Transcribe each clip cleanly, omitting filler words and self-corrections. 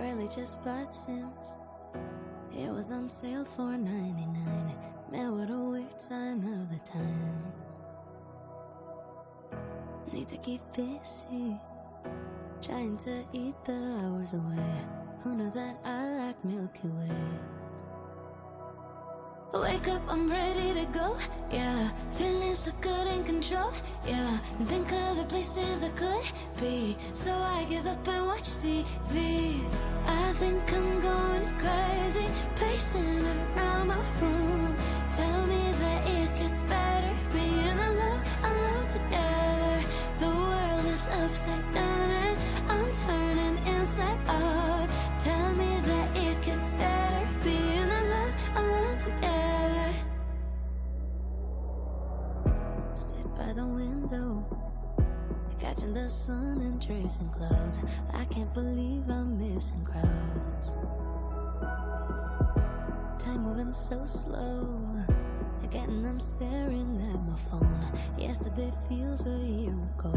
really just bought Sims. It was on sale for $99. Man, what a weird sign of the times. Need to keep busy, trying to eat the hours away. Who knew that I like Milky Way? Wake up, I'm ready to go, yeah. Feeling so good in control, yeah. And think of the places I could be, so I give up and watch TV. I think I'm going crazy, pacing around my room. Tell me that it gets better, being alone together. The world is upside down and I'm turning inside out. Tell me that it gets better, being alone together. Sit by the window, catching the sun and tracing clouds. I can't believe I'm missing crowds. Time moving so slow, again I'm staring at my phone. Yesterday feels a year ago.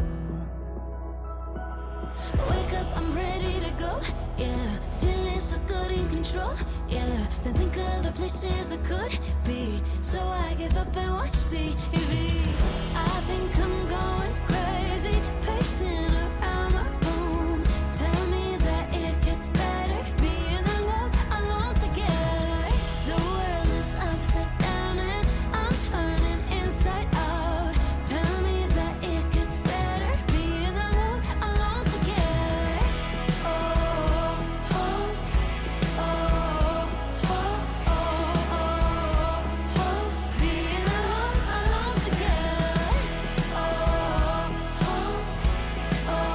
Wake up, I'm ready to go, yeah. Feeling so good in control, yeah. Then think of the places I could be, so I give up and watch TV. I think I'm going crazy, pacing around my room. Tell me that it gets better, being alone together. The world is upside down and I'm turning inside out. Tell me that it gets better, being alone together. Oh, oh, oh, oh, oh, oh, being alone together. Oh, oh, oh,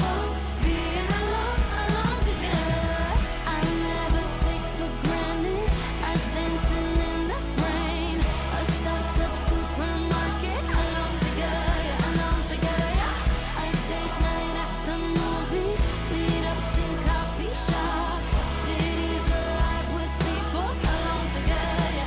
oh, being alone together. I'll never take for granted us dancing in the rain. A stocked up supermarket, alone together. A date night at the movies, meetups in coffee shops. Cities alive with people, alone together.